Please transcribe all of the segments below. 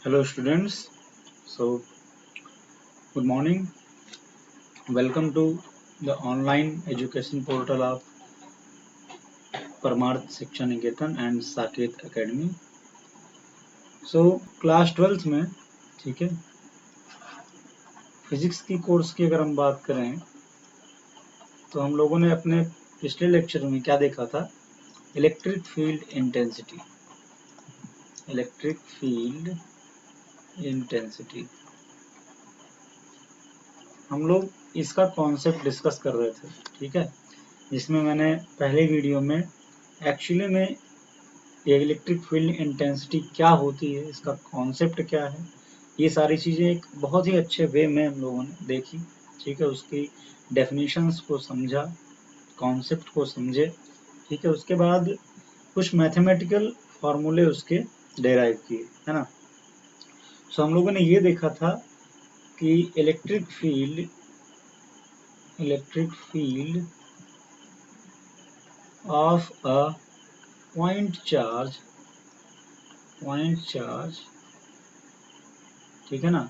Hello students, so good morning. Welcome to the online education portal of Paramarth Shiksha Niketan and Saket Academy. So class 12th में ठीक है physics की course की अगर हम बात करें तो हम लोगों ने अपने पिछले लेक्चर में क्या देखा था, electric field intensity. Electric field intensity हम लोग इसका कॉन्सेप्ट डिस्कस कर रहे थे, ठीक है, जिसमें मैंने पहले वीडियो में एक्चुअली में ये इलेक्ट्रिक फील्ड इंटेंसिटी क्या होती है, इसका कॉन्सेप्ट क्या है, ये सारी चीज़ें एक बहुत ही अच्छे वे में हम लोगों ने देखी, ठीक है, उसकी डेफिनेशंस को समझा, कॉन्सेप्ट को समझे, ठीक है, उसके बाद कुछ मैथमेटिकल फार्मूले उसके डेराइव किए, है ना। सो हम लोगों ने ये देखा था कि electric field of a point charge, ठीक है ना,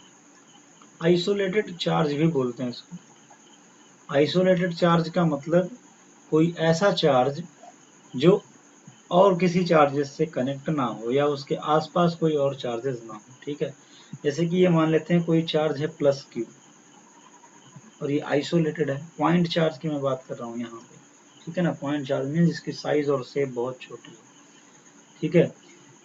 आइसोलेटेड चार्ज भी बोलते हैं इसको। आइसोलेटेड चार्ज का मतलब कोई ऐसा चार्ज जो और किसी चार्जेस से कनेक्ट ना हो या उसके आसपास कोई और चार्जेस ना हो, ठीक है। जैसे कि ये मान लेते हैं कोई चार्ज है प्लस क्यू और ये आइसोलेटेड है, पॉइंट चार्ज की मैं बात कर रहा हूँ यहाँ पे, ठीक है ना। पॉइंट चार्ज में जिसकी साइज और शेप बहुत छोटी है, ठीक है।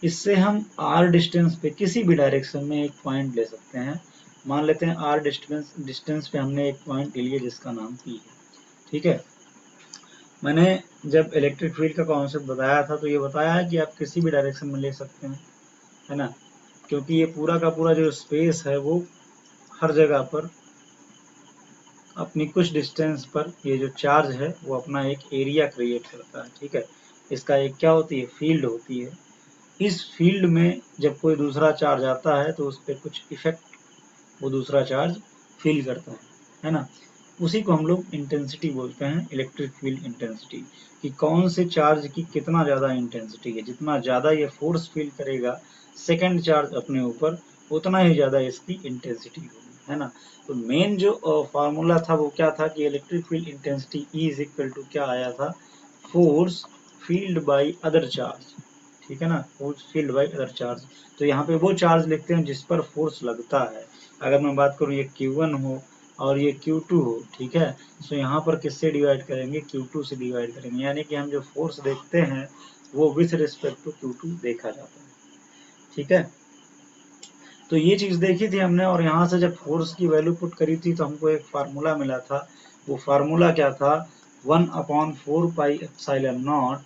इससे हम आर डिस्टेंस पे किसी भी डायरेक्शन में एक पॉइंट ले सकते हैं। मान लेते हैं आर डिस्टेंस पे हमने एक पॉइंट ले लिया जिसका नाम पी है, ठीक है। मैंने जब इलेक्ट्रिक फील्ड का कॉन्सेप्ट बताया था तो ये बताया है कि आप किसी भी डायरेक्शन में ले सकते हैं, है ना, क्योंकि ये पूरा का पूरा जो स्पेस है वो हर जगह पर अपनी कुछ डिस्टेंस पर ये जो चार्ज है वो अपना एक एरिया क्रिएट करता है, ठीक है। इसका एक क्या होती है, फील्ड होती है। इस फील्ड में जब कोई दूसरा चार्ज आता है तो उस पर कुछ इफेक्ट वो दूसरा चार्ज फील करता है ना। उसी को हम लोग इंटेंसिटी बोलते हैं, इलेक्ट्रिक फील्ड इंटेंसिटी, कि कौन से चार्ज की कितना ज़्यादा इंटेंसिटी है। जितना ज़्यादा ये फोर्स फील करेगा सेकेंड चार्ज अपने ऊपर, उतना ही ज़्यादा इसकी इंटेंसिटी होगी, है ना। तो मेन जो फार्मूला था वो क्या था कि electric field intensity E is equal to क्या आया था, force field by other charge, ठीक है ना, force field by other charge. तो यहाँ पे वो चार्ज लिखते हैं जिस पर फोर्स लगता है। अगर मैं बात करूँ ये Q1 हो और ये Q2 हो, ठीक है, तो यहाँ पर किससे डिवाइड करेंगे, Q2 से डिवाइड करेंगे, यानी कि हम जो फोर्स देखते हैं वो विथ रिस्पेक्ट टू Q2 देखा जाता है, ठीक है। तो ये चीज़ देखी थी हमने, और यहाँ से जब फोर्स की वैल्यू पुट करी थी तो हमको एक फार्मूला मिला था। वो फार्मूला क्या था, 1/4 पाई एप्सिलॉन नॉट,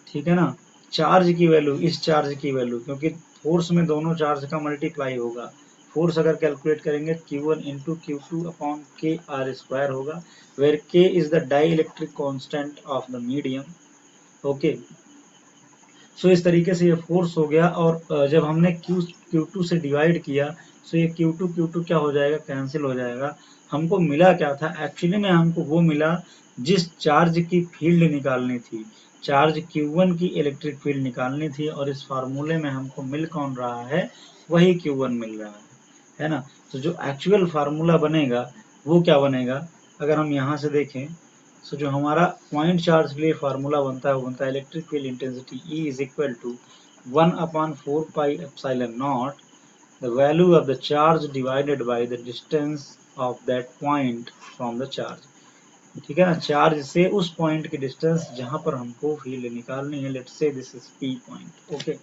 ठीक है ना, चार्ज की वैल्यू, इस चार्ज की वैल्यू, क्योंकि फोर्स में दोनों चार्ज का मल्टीप्लाई होगा। फोर्स अगर कैलकुलेट करेंगे Q1 into Q2 upon K R square होगा, where K is the dielectric constant of the medium, okay. So इस तरीके से ये फोर्स हो गया, और जब हमने Q2 से डिवाइड किया तो ये Q2 क्या हो जाएगा, कैंसिल हो जाएगा। हमको मिला क्या था, एक्चुअली में हमको वो मिला जिस चार्ज की फील्ड निकालनी थी, चार्ज Q1 की इलेक्ट्रिक फील्ड निकालनी थी, और इस फार्मूले में हमको मिल कौन रहा है, वही Q1 मिल रहा है ना। तो जो एक्चुअल फार्मूला बनेगा वो क्या बनेगा, अगर हम यहाँ से देखें, सो जो हमारा पॉइंट चार्ज के लिए फार्मूला बनता है वो बनता है electric field intensity E is equal to 1/4 pi epsilon naught the value of the charge divided by the distance of that point from the charge, ठीक है ना, चार्ज से उस पॉइंट की डिस्टेंस जहां पर हमको फील्ड निकालनी है। Let's say this is P point, okay.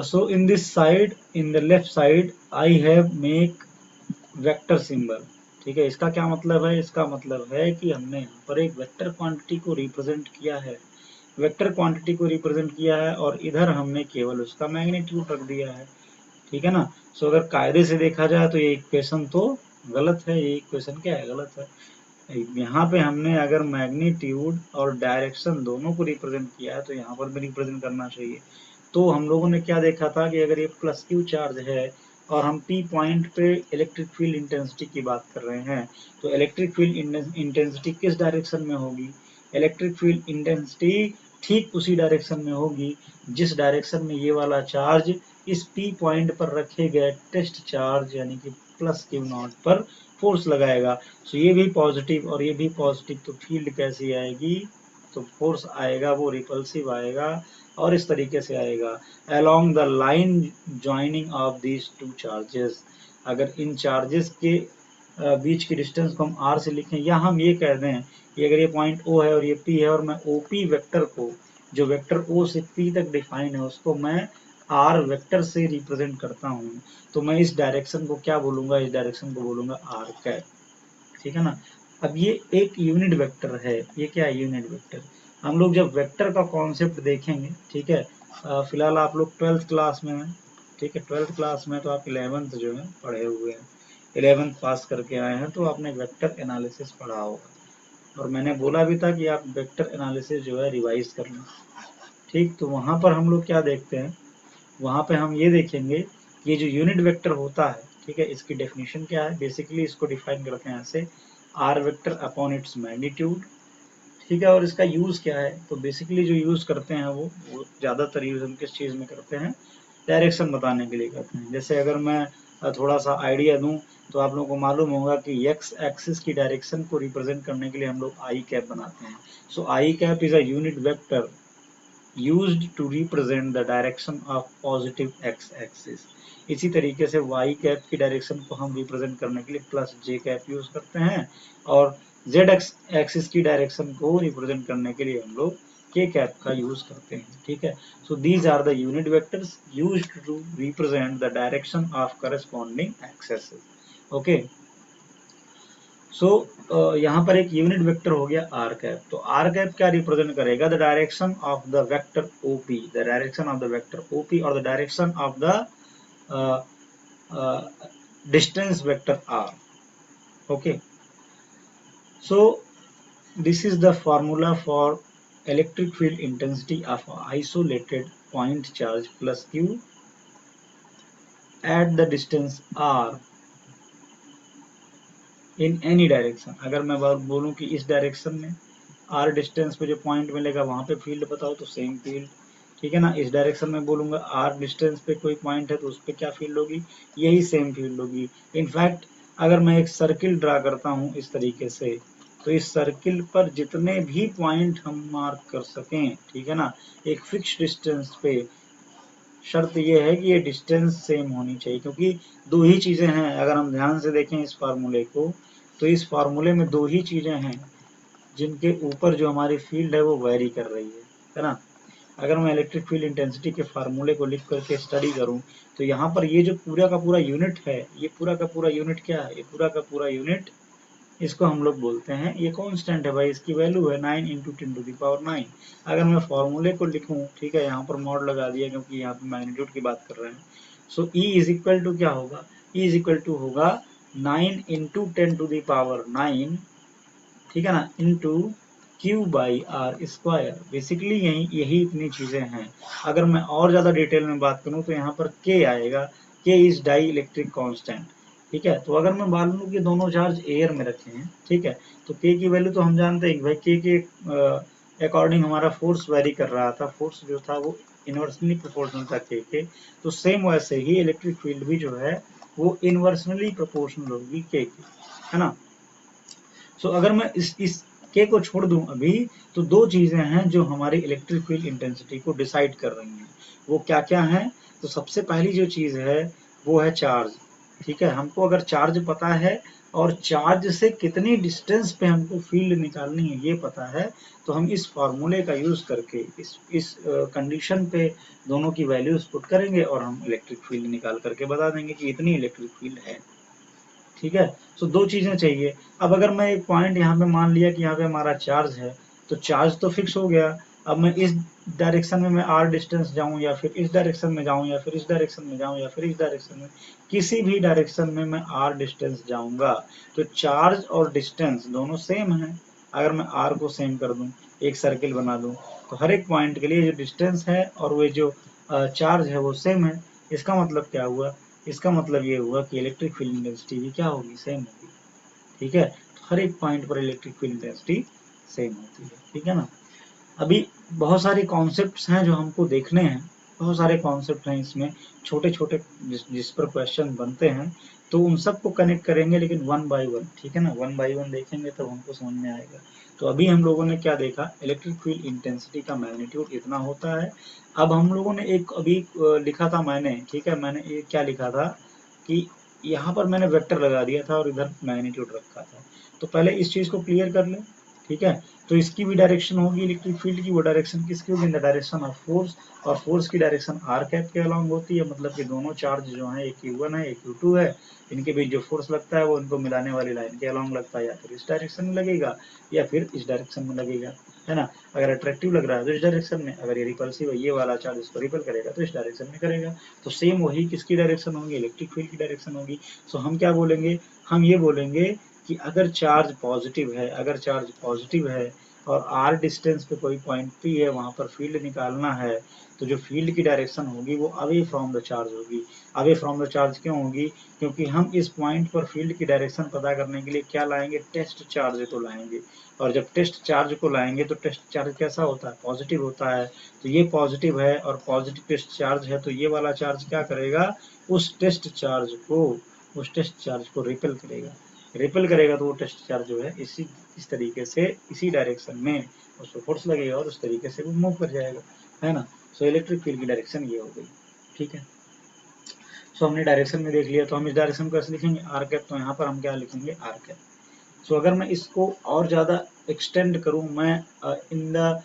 So in this side, in the left side, I have make vector symbol, ठीक है। इसका क्या मतलब है, इसका मतलब है कि हमने यहाँ पर एक वेक्टर क्वांटिटी को रिप्रेजेंट किया है, वेक्टर क्वांटिटी को रिप्रेजेंट किया है, और इधर हमने केवल उसका मैग्नीट्यूड रख दिया है, ठीक है ना। सो अगर कायदे से देखा जाए तो ये इक्वेशन तो गलत है, ये इक्वेशन क्या है, गलत है। यहाँ पे हमने अगर मैग्नीट्यूड और डायरेक्शन दोनों को रिप्रेजेंट किया है तो यहाँ पर भी रिप्रेजेंट करना चाहिए। तो हम लोगों ने क्या देखा था कि अगर ये प्लस क्यू चार्ज है और हम P पॉइंट पे इलेक्ट्रिक फील्ड इंटेंसिटी की बात कर रहे हैं, तो इलेक्ट्रिक फील्ड इंटेंसिटी किस डायरेक्शन में होगी, इलेक्ट्रिक फील्ड इंटेंसिटी ठीक उसी डायरेक्शन में होगी जिस डायरेक्शन में ये वाला चार्ज इस P पॉइंट पर रखे गए टेस्ट चार्ज यानी कि प्लस Q नॉट पर फोर्स लगाएगा। तो ये भी पॉजिटिव और ये भी पॉजिटिव, तो फील्ड कैसी आएगी, तो फोर्स आएगा वो रिपल्सिव आएगा और इस तरीके से आएगा along the line joining of these two charges. अगर इन चार्जेस के बीच की डिस्टेंस को हम r से लिखें, या हम ये कह दें कि अगर ये पॉइंट O है और ये P है और मैं OP वेक्टर को, जो वेक्टर O से P तक डिफाइन है, उसको मैं r वेक्टर से रिप्रेजेंट करता हूँ, तो मैं इस डायरेक्शन को क्या बोलूंगा, इस डायरेक्शन को बोलूंगा r कैप। ठीक है ना। अब ये एक यूनिट वेक्टर है, ये क्या है, यूनिट वेक्टर। हम लोग जब वेक्टर का कॉन्सेप्ट देखेंगे, ठीक है, फिलहाल आप लोग 12th क्लास में हैं, ठीक है, 12th क्लास में तो आप 11th जो है पढ़े हुए हैं, 11th पास करके आए हैं, तो आपने वेक्टर एनालिसिस पढ़ा होगा और मैंने बोला भी था कि आप वेक्टर एनालिसिस जो है रिवाइज कर लें। ठीक, तो वहाँ पर हम लोग क्या देखते हैं, वहाँ पे हम ये देखेंगे कि ये जो यूनिट वेक्टर होता है, ठीक है, इसकी डेफिनेशन क्या है, बेसिकली इसको डिफाइन करते हैं ऐसे, R vector upon its magnitude. ठीक है, और इसका यूज क्या है, तो बेसिकली जो यूज करते हैं वो ज्यादातर यूज हम किस चीज में करते हैं, डायरेक्शन बताने के लिए करते हैं। जैसे अगर मैं थोड़ा सा आइडिया दूं, तो आप लोगों को मालूम होगा कि एक्स एक्सिस की डायरेक्शन को रिप्रेजेंट करने के लिए हम लोग आई कैप बनाते हैं। So I cap is a unit vector used to represent the direction of positive x axis। इसी तरीके से y कैप की डायरेक्शन को हम रिप्रेजेंट करने के लिए प्लस j कैप यूज करते हैं और z एक्सिस की डायरेक्शन को रिप्रेजेंट करने के लिए हम लोग k कैप का यूज करते हैं। ठीक है, so these are the unit vectors used to represent the direction of corresponding axes. Okay, so यहाँ पर एक यूनिट वेक्टर हो गया आर कैप। तो आर कैप क्या रिप्रेजेंट करेगा, the direction of the vector OP, the direction of the vector OP और the direction of the distance vector R. Okay, so this is the formula for electric field intensity of isolated point charge plus Q at the distance R in any direction. अगर मैं बोलूं कि इस direction में are distance पे जो point मिलेगा वहां पे फील्ड बताओ, तो सेम फील्ड। ठीक है ना, इस डायरेक्शन में बोलूंगा आर डिस्टेंस पे कोई पॉइंट है तो उस पर क्या फील्ड होगी, यही सेम फील्ड होगी। इनफैक्ट अगर मैं एक सर्किल ड्रा करता हूँ इस तरीके से, तो इस सर्किल पर जितने भी पॉइंट हम मार्क कर सकें, ठीक है ना, एक फिक्स डिस्टेंस पे, शर्त यह है कि ये डिस्टेंस सेम होनी चाहिए, क्योंकि दो ही चीजें हैं। अगर हम ध्यान से देखें इस फार्मूले को, तो इस फार्मूले में दो ही चीजें हैं जिनके ऊपर जो हमारी फील्ड है वो वेरी कर रही है ना। अगर मैं इलेक्ट्रिक फील्ड इंटेंसिटी के फार्मूले को लिख करके स्टडी करूं, तो यहाँ पर ये जो पूरा का पूरा यूनिट है, ये पूरा का पूरा यूनिट क्या है, ये पूरा का पूरा यूनिट, इसको हम लोग बोलते हैं, ये कांस्टेंट है भाई, इसकी वैल्यू है 9 इंटू 10⁻⁹। अगर मैं फॉर्मूले को लिखूं, ठीक है, यहाँ पर मॉड लगा दिया क्योंकि यहाँ पे मैग्नीट्यूड की बात कर रहे हैं। सो E इज इक्वल टू क्या होगा, E इज इक्वल टू होगा 9 इंटू 10⁹, ठीक है ना, into Q by R square. Basically यही इतनी चीजें हैं। अगर मैं और ज्यादा डिटेल में बात करूं तो यहाँ पर के आएगा, के इज डाई इलेक्ट्रिक कांस्टेंट। ठीक है, तो अगर मैं मान लूं कि दोनों चार्ज एयर में रखे हैं, ठीक है, तो के की वैल्यू तो हम जानते हैं कि भाई के अकॉर्डिंग हमारा फोर्स वेरी कर रहा था, फोर्स जो था वो इनवर्सली प्रोपोर्शनल था के। तो सेम वैसे ही इलेक्ट्रिक फील्ड भी जो है वो इनवर्सली प्रोपोर्शनल होगी के, है ना। सो अगर मैं इस के को छोड़ दूं अभी, तो दो चीजें हैं जो हमारी इलेक्ट्रिक फील्ड इंटेंसिटी को डिसाइड कर रही हैं। वो क्या क्या हैं, तो सबसे पहली जो चीज है वो है चार्ज। ठीक है, हमको अगर चार्ज पता है और चार्ज से कितनी डिस्टेंस पे हमको फील्ड निकालनी है ये पता है, तो हम इस फॉर्मूले का यूज करके इस कंडीशन पे दोनों की वैल्यूज पुट करेंगे और हम इलेक्ट्रिक फील्ड निकाल करके बता देंगे कि इतनी इलेक्ट्रिक फील्ड है। ठीक है, तो दो चीजें चाहिए। अब अगर मैं एक पॉइंट यहाँ पे मान लिया कि यहाँ पे हमारा चार्ज है, तो चार्ज तो फिक्स हो गया। अब मैं इस डायरेक्शन में मैं आर डिस्टेंस जाऊं या फिर इस डायरेक्शन में जाऊं या फिर इस डायरेक्शन में जाऊं या फिर इस डायरेक्शन में, किसी भी डायरेक्शन में मैं आर डिस्टेंस जाऊंगा, तो चार्ज और डिस्टेंस दोनों सेम है। अगर मैं आर को सेम कर दूं, एक सर्किल बना दूं, तो हर एक पॉइंट के लिए जो डिस्टेंस है और वो जो चार्ज है वो सेम है। इसका मतलब क्या हुआ, इसका मतलब ये हुआ कि इलेक्ट्रिक फील्ड इंटेंसिटी भी क्या होगी, सेम होगी। ठीक है, तो हर एक पॉइंट पर इलेक्ट्रिक फील्ड इंटेंसिटी सेम होती है। ठीक है ना। अभी बहुत सारे कॉन्सेप्ट्स हैं जो हमको देखने हैं। बहुत सारे कॉन्सेप्ट हैं इसमें, छोटे छोटे जिस पर क्वेश्चन बनते हैं, तो उन सबको कनेक्ट करेंगे, लेकिन वन बाय वन, ठीक है ना, वन बाय वन देखेंगे तब हमको समझ में आएगा। तो अभी हम लोगों ने क्या देखा, इलेक्ट्रिक फील्ड इंटेंसिटी का मैग्नीट्यूड इतना होता है। अब हम लोगों ने एक अभी लिखा था मैंने, ठीक है, मैंने ये क्या लिखा था कि यहाँ पर मैंने वेक्टर लगा दिया था और इधर मैग्नीट्यूड रखा था। तो पहले इस चीज को क्लियर कर लें, ठीक है। तो इसकी भी डायरेक्शन होगी इलेक्ट्रिक फील्ड की, वो डायरेक्शन किसकी होगी, in the direction of force, और फोर्स की डायरेक्शन आर कैप के अलॉन्ग होती है, मतलब कि दोनों चार्ज जो है, एक Q1 है, एक Q2 है, इनके बीच जो फोर्स लगता है वो इनको मिलाने वाली लाइन के अलॉन्ग लगता है, या फिर इस डायरेक्शन में लगेगा या फिर इस डायरेक्शन में लगेगा, है ना। अगर अट्रैक्टिव लग रहा है तो इस डायरेक्शन में, अगर ये रिपल्सिव है, ये वाला चार्ज इसको रिपल करेगा तो इस डायरेक्शन में करेगा। तो सेम वही किसकी डायरेक्शन होगी, इलेक्ट्रिक फील्ड की डायरेक्शन होगी। सो हम क्या बोलेंगे, हम ये बोलेंगे कि अगर चार्ज पॉजिटिव है, अगर चार्ज पॉजिटिव है और r डिस्टेंस पे कोई पॉइंट P है, वहां पर फील्ड निकालना है, तो जो फील्ड की डायरेक्शन होगी वो अवे फ्रॉम द चार्ज होगी। अवे फ्रॉम द चार्ज क्यों होगी, क्योंकि हम इस पॉइंट पर फील्ड की डायरेक्शन पता करने के लिए क्या लाएंगे, टेस्ट चार्ज को लाएंगे। और जब टेस्ट चार्ज को लाएंगे तो टेस्ट चार्ज कैसा होता है, पॉजिटिव होता है। तो ये पॉजिटिव है और पॉजिटिव टेस्ट चार्ज है, तो ये वाला चार्ज क्या करेगा, उस टेस्ट चार्ज को रिपेल करेगा। रिपेल करेगा तो वो टेस्ट चार्ज जो है इस तरीके से, इसी डायरेक्शन में उस पर फोर्स लगेगा और उस तरीके से वो मूव कर जाएगा, है ना। सो इलेक्ट्रिक फील्ड की डायरेक्शन ये हो गई, ठीक है। सो हमने डायरेक्शन में देख लिया, तो हम इस डायरेक्शन को कैसे लिखेंगे, आर कैप, तो यहाँ पर हम क्या लिखेंगे, आर कैप। सो अगर मैं इसको और ज़्यादा एक्सटेंड करूँ, मैं in the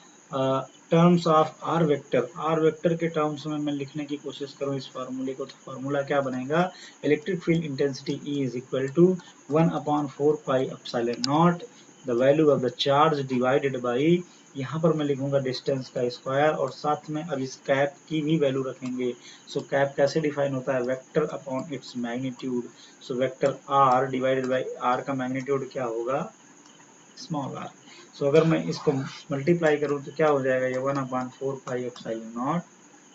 terms of R vector के टर्म्स में मैं लिखने की कोशिश करूँ इस फार्मूले को, तो फार्मूला क्या बनेगा, electric field intensity E is equal to 1/4 pi epsilon naught the value of the charge divided by, यहाँ पर मैं लिखूंगा डिस्टेंस का स्क्वायर, और साथ में अब इस कैप की भी वैल्यू रखेंगे। सो कैप कैसे डिफाइन होता है, vector upon its magnitude. So vector r divided by r का मैग्नीट्यूड क्या होगा, स्मॉल r। सो अगर मैं इसको मल्टीप्लाई करूँ तो क्या हो जाएगा, ये 1/4 पाई एप्सिलॉन नॉट,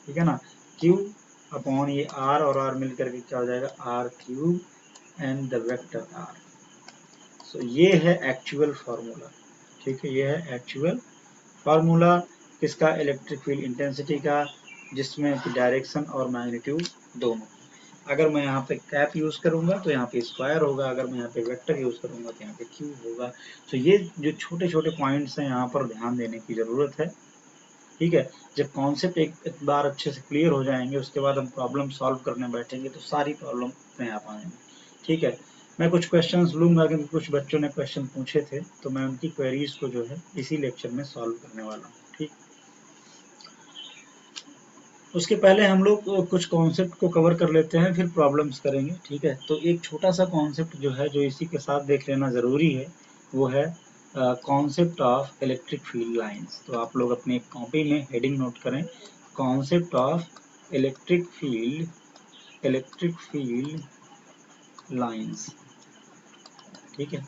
ठीक है ना, q अपॉन ये r और r मिलकर के क्या हो जाएगा, r cube and the vector r। सो ये है एक्चुअल फार्मूला, ठीक है, ये है एक्चुअल फार्मूला किसका, इलेक्ट्रिक फील्ड इंटेंसिटी का, जिसमें डायरेक्शन और मैग्नीट्यूड दोनों। अगर मैं यहाँ पे कैप यूज करूंगा तो यहाँ पे स्क्वायर होगा, अगर मैं यहाँ पे वेक्टर यूज करूंगा तो यहाँ पे क्यूब होगा। तो ये जो छोटे छोटे पॉइंट्स हैं यहाँ पर ध्यान देने की जरूरत है, ठीक है। जब कॉन्सेप्ट एक बार अच्छे से क्लियर हो जाएंगे, उसके बाद हम प्रॉब्लम सॉल्व करने बैठेंगे तो सारी प्रॉब्लम अपने आप आएंगे, ठीक है। मैं कुछ क्वेश्चंस लूंगा क्योंकि कुछ बच्चों ने क्वेश्चन पूछे थे, तो मैं उनकी क्वेरीज को जो है इसी लेक्चर में सॉल्व करने वाला हूँ, ठीक। उसके पहले हम लोग कुछ कॉन्सेप्ट को कवर कर लेते हैं, फिर प्रॉब्लम्स करेंगे, ठीक है। तो एक छोटा सा कॉन्सेप्ट जो है, जो इसी के साथ देख लेना ज़रूरी है, वो है concept of electric field lines. तो आप लोग अपनी एक कॉपी में हेडिंग नोट करें, concept of electric field lines, ठीक है।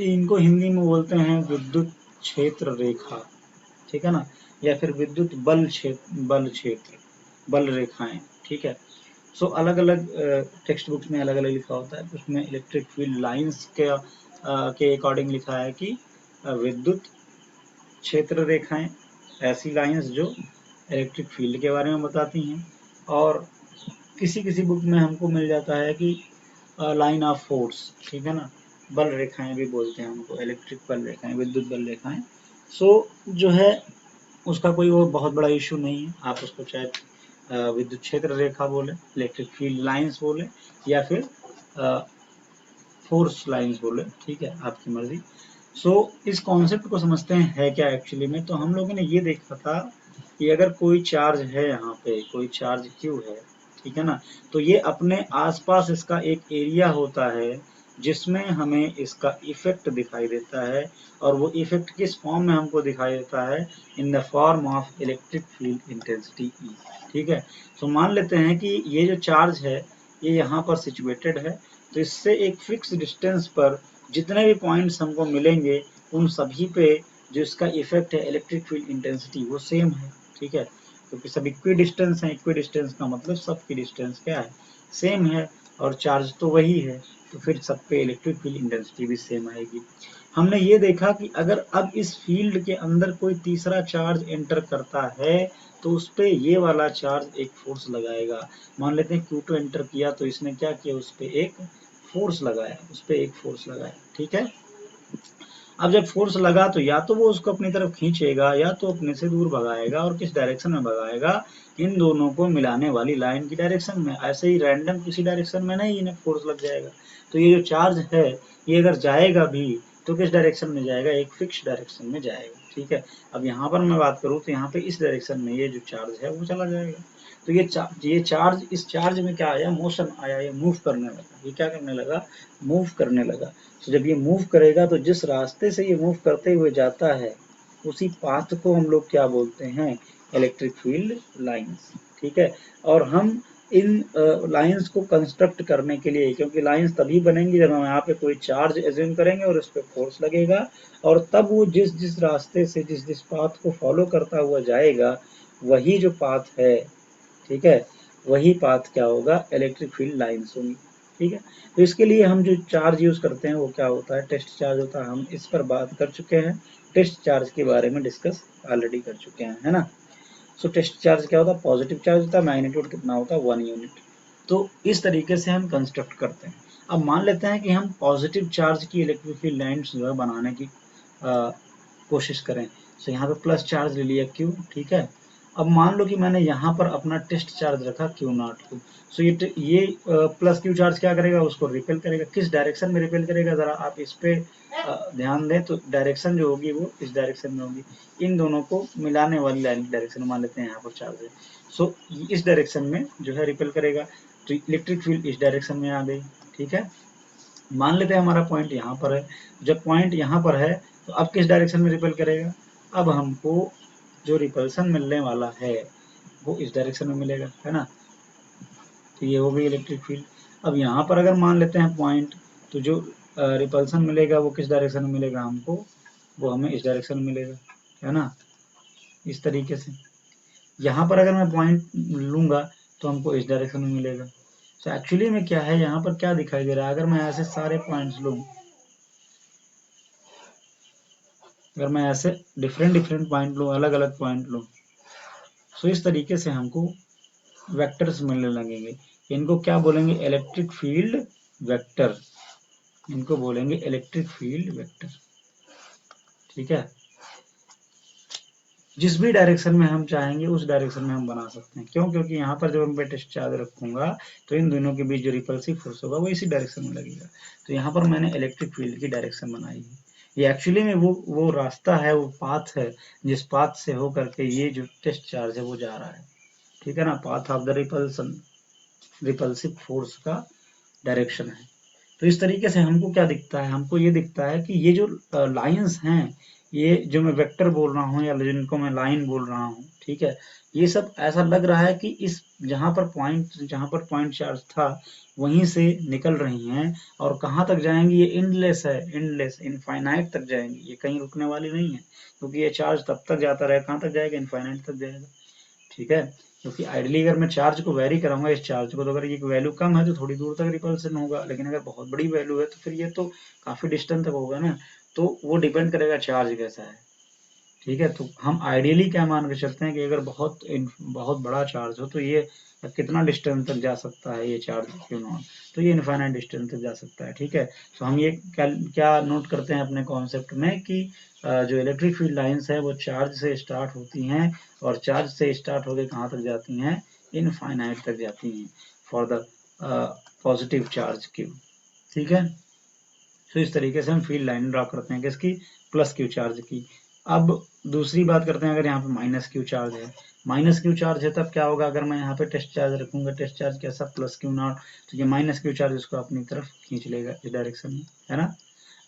इनको हिंदी में बोलते हैं विद्युत क्षेत्र रेखा, ठीक है ना, या फिर विद्युत बल रेखाएं, ठीक है। सो अलग अलग टेक्स्ट बुक्स में अलग अलग लिखा होता है, उसमें इलेक्ट्रिक फील्ड लाइंस के अकॉर्डिंग लिखा है कि विद्युत क्षेत्र रेखाएं, ऐसी लाइंस जो इलेक्ट्रिक फील्ड के बारे में बताती हैं। और किसी किसी बुक में हमको मिल जाता है कि लाइन ऑफ फोर्स, ठीक है ना, बल रेखाएं भी बोलते हैं हमको, इलेक्ट्रिक बल रेखाएं, विद्युत बल रेखाएं। सो जो है उसका कोई वो बहुत बड़ा इशू नहीं है, आप उसको चाहे विद्युत क्षेत्र रेखा बोले, इलेक्ट्रिक फील्ड लाइंस बोले, या फिर फोर्स लाइंस बोले, ठीक है, आपकी मर्जी। सो इस कॉन्सेप्ट को समझते हैं है क्या एक्चुअली में। तो हम लोगों ने ये देखा था कि अगर कोई चार्ज है, यहाँ पे कोई चार्ज क्यू है, ठीक है ना, तो ये अपने आसपास इसका एक एरिया होता है जिसमें हमें इसका इफेक्ट दिखाई देता है, और वो इफेक्ट किस फॉर्म में हमको दिखाई देता है, in the form of electric field intensity E, ठीक है। तो मान लेते हैं कि ये जो चार्ज है ये यहाँ पर सिचुएटेड है, तो इससे एक फिक्स डिस्टेंस पर जितने भी पॉइंट्स हमको मिलेंगे, उन सभी पे जो इसका इफेक्ट है इलेक्ट्रिक फील्ड इंटेंसिटी वो सेम है, ठीक है। क्योंकि सब इक्वी डिस्टेंस है, इक्वी डिस्टेंस का मतलब सबकी डिस्टेंस क्या है, सेम है, और चार्ज तो वही है, तो फिर सब पे इलेक्ट्रिक फील्ड इंटेंसिटी भी सेम आएगी। हमने ये देखा कि अगर अब इस फील्ड के अंदर कोई तीसरा चार्ज एंटर करता है तो उस पे ये वाला चार्ज एक फोर्स लगाएगा। मान लेते हैं Q2 एंटर किया तो इसने क्या किया, उस पे एक फोर्स लगाया, उस पे एक फोर्स लगाया, ठीक है। अब जब फोर्स लगा तो या तो वो उसको अपनी तरफ खींचेगा या तो अपने से दूर भगाएगा, और किस डायरेक्शन में भगाएगा, इन दोनों को मिलाने वाली लाइन की डायरेक्शन में। ऐसे ही रैंडम किसी डायरेक्शन में नहीं इन्हें फोर्स लग जाएगा। तो ये जो चार्ज है ये अगर जाएगा भी तो किस डायरेक्शन में जाएगा, एक फिक्स डायरेक्शन में जाएगा, ठीक है। अब यहाँ पर मैं बात करूँ तो यहाँ पे इस डायरेक्शन में ये जो चार्ज है वो चला जाएगा। तो ये चार्ज, इस चार्ज में क्या आया, मोशन आया, ये मूव करने लगा। ये क्या करने लगा, मूव करने लगा। तो जब ये मूव करेगा तो जिस रास्ते से ये मूव करते हुए जाता है उसी पाथ को हम लोग क्या बोलते हैं, इलेक्ट्रिक फील्ड लाइंस, ठीक है। और हम इन लाइंस को कंस्ट्रक्ट करने के लिए, क्योंकि लाइंस तभी बनेंगी जब हम यहाँ पे कोई चार्ज एज्यूम करेंगे और उस पर फोर्स लगेगा, और तब वो जिस जिस रास्ते से जिस जिस पाथ को फॉलो करता हुआ जाएगा वही जो पाथ है, ठीक है, वही पाथ क्या होगा, इलेक्ट्रिक फील्ड लाइंस होंगी, ठीक है। तो इसके लिए हम जो चार्ज यूज करते हैं वो क्या होता है, टेस्ट चार्ज होता है। हम इस पर बात कर चुके हैं, टेस्ट चार्ज के बारे में डिस्कस ऑलरेडी कर चुके हैं, है ना। सो टेस्ट चार्ज क्या होता है, पॉजिटिव चार्ज होता है, मैग्नीट्यूड कितना होता है, 1 यूनिट। तो इस तरीके से हम कंस्ट्रक्ट करते हैं। अब मान लेते हैं कि हम पॉजिटिव चार्ज की इलेक्ट्रिक फील्ड लाइंस जो है बनाने की कोशिश करें। सो यहाँ पे प्लस चार्ज ले लिया Q, ठीक है। अब मान लो कि मैंने यहाँ पर अपना टेस्ट चार्ज रखा Q0 को। सो ये प्लस Q चार्ज क्या करेगा, उसको रिपेल करेगा। किस डायरेक्शन में रिपेल करेगा, जरा आप इस पे ध्यान दें तो डायरेक्शन जो होगी वो इस डायरेक्शन में होगी। इन दोनों को मिलाने वाली लाइन की डायरेक्शन मान लेते हैं यहाँ पर चार्ज है। सो इस डायरेक्शन में जो है रिपेल करेगा, तो इलेक्ट्रिक फील्ड इस डायरेक्शन में आ गई, ठीक है। मान लेते हैं हमारा पॉइंट यहाँ पर है, जब पॉइंट यहाँ पर है तो अब किस डायरेक्शन में रिपेल करेगा, अब हमको जो रिपल्सन मिलने वाला है वो इस डायरेक्शन में मिलेगा, है ना। तो ये हो गई इलेक्ट्रिक फील्ड। अब यहाँ पर अगर मान लेते हैं पॉइंट, तो जो रिपल्सन मिलेगा वो किस डायरेक्शन में मिलेगा हमको, वो हमें इस डायरेक्शन में मिलेगा, है ना, इस तरीके से। यहाँ पर अगर मैं पॉइंट लूंगा तो हमको इस डायरेक्शन में मिलेगा। तो एक्चुअली में क्या है, यहाँ पर क्या दिखाई दे रहा है, अगर मैं ऐसे सारे पॉइंट्स लूँ, अगर मैं ऐसे डिफरेंट डिफरेंट पॉइंट लूँ, अलग अलग पॉइंट लूँ, तो इस तरीके से हमको वेक्टर्स मिलने लगेंगे। इनको क्या बोलेंगे, इलेक्ट्रिक फील्ड वेक्टर, इनको बोलेंगे इलेक्ट्रिक फील्ड वेक्टर, ठीक है। जिस भी डायरेक्शन में हम चाहेंगे उस डायरेक्शन में हम बना सकते हैं। क्यों, क्योंकि यहाँ पर जब मैं टेस्ट चार्ज रखूंगा तो इन दोनों के बीच जो रिपल्सिव फोर्स होगा वो इसी डायरेक्शन में लगेगा। तो यहाँ पर मैंने इलेक्ट्रिक फील्ड की डायरेक्शन बनाई है। ये एक्चुअली में वो रास्ता है, वो पाथ है जिस पाथ से होकर के ये जो टेस्ट चार्ज है वो जा रहा है, ठीक है ना। Path of the repulsion, repulsive force का डायरेक्शन है। तो इस तरीके से हमको क्या दिखता है, हमको ये दिखता है कि ये जो लाइंस हैं, ये जो मैं वेक्टर बोल रहा हूँ या जिनको मैं लाइन बोल रहा हूँ, ठीक है, ये सब ऐसा लग रहा है कि इस जहाँ पर पॉइंट चार्ज था वहीं से निकल रही हैं, और कहाँ तक जाएंगी, ये एंडलेस है, एंडलेस इनफाइनाइट तक जाएंगी, ये कहीं रुकने वाली नहीं है, क्योंकि ये चार्ज तब तक जाता रहेगा, कहाँ तक जाएगा, इनफाइनाइट तक जाएगा, ठीक है। क्योंकि आइडियली अगर मैं चार्ज को वेरी कराऊंगा इस चार्ज को, तो अगर ये वैल्यू कम है तो थोड़ी दूर तक रिपल्सन होगा, लेकिन अगर बहुत बड़ी वैल्यू है तो फिर ये तो काफी डिस्टेंस तक होगा ना। तो वो डिपेंड करेगा चार्ज कैसा है, ठीक है। तो हम आइडियली क्या मान के चलते हैं कि अगर बहुत बड़ा चार्ज हो तो ये कितना डिस्टेंस तक जा सकता है ये चार्ज Q0, तो ये इनफाइनाइट डिस्टेंस तक जा सकता है, ठीक है। तो हम ये क्या नोट करते हैं अपने कॉन्सेप्ट में कि जो इलेक्ट्रिक फील्ड लाइंस है वो चार्ज से स्टार्ट होती हैं, और चार्ज से स्टार्ट होकर कहाँ तक जाती हैं, इनफाइनाइट तक जाती हैं for the positive charge Q, ठीक है। तो इस तरीके से हम फील्ड लाइन ड्रा करते हैं किसकी, प्लस Q चार्ज की। अब दूसरी बात करते हैं, अगर यहाँ पे माइनस Q चार्ज है, माइनस Q चार्ज है तब क्या होगा, अगर मैं यहाँ पे टेस्ट चार्ज रखूंगा, टेस्ट चार्ज कैसा, प्लस Q0, तो ये माइनस Q चार्ज इसको अपनी तरफ खींच लेगा इस डायरेक्शन में, है ना।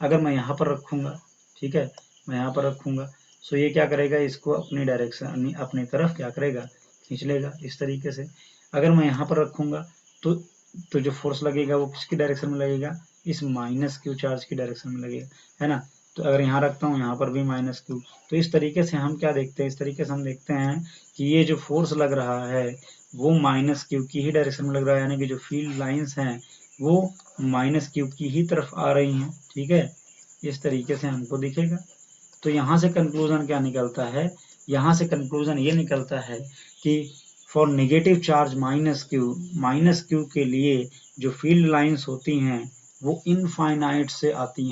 अगर मैं यहाँ पर रखूंगा, ठीक है, मैं यहाँ पर रखूंगा, सो ये क्या करेगा, इसको अपनी डायरेक्शन अपनी तरफ क्या करेगा, खींच लेगा इस तरीके से। अगर मैं यहाँ पर रखूंगा तो जो फोर्स लगेगा वो किसकी डायरेक्शन में लगेगा, इस माइनस Q चार्ज की डायरेक्शन में लगेगा, है ना। तो अगर यहाँ रखता हूँ यहाँ पर भी माइनस Q, तो इस तरीके से हम क्या देखते हैं, इस तरीके से हम देखते हैं कि ये जो फोर्स लग रहा है वो माइनस Q की ही डायरेक्शन में लग रहा है, यानी कि जो फील्ड लाइंस हैं वो माइनस Q की ही तरफ आ रही हैं, ठीक है। इस तरीके से हमको दिखेगा। तो यहाँ से कंक्लूजन क्या निकलता है, यहाँ से कंक्लूजन ये निकलता है कि for negative charge minus Q के लिए जो फील्ड लाइंस होती हैं वो इनफाइनाइट से आती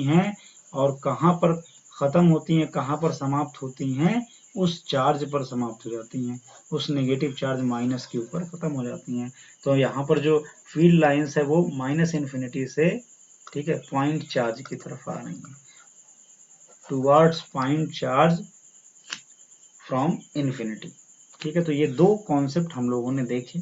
हैं और कहाँ पर ख़त्म होती हैं, कहाँ पर समाप्त होती हैं, उस चार्ज पर समाप्त हो जाती हैं, उस नेगेटिव चार्ज माइनस क्यू पर ख़त्म हो जाती हैं। तो यहाँ पर जो फील्ड लाइंस है वो माइनस इन्फिनिटी से, ठीक है, पॉइंट चार्ज की तरफ आ रही हैं, towards point charge from infinity. ठीक है, तो ये दो कॉन्सेप्ट हम लोगों ने देखे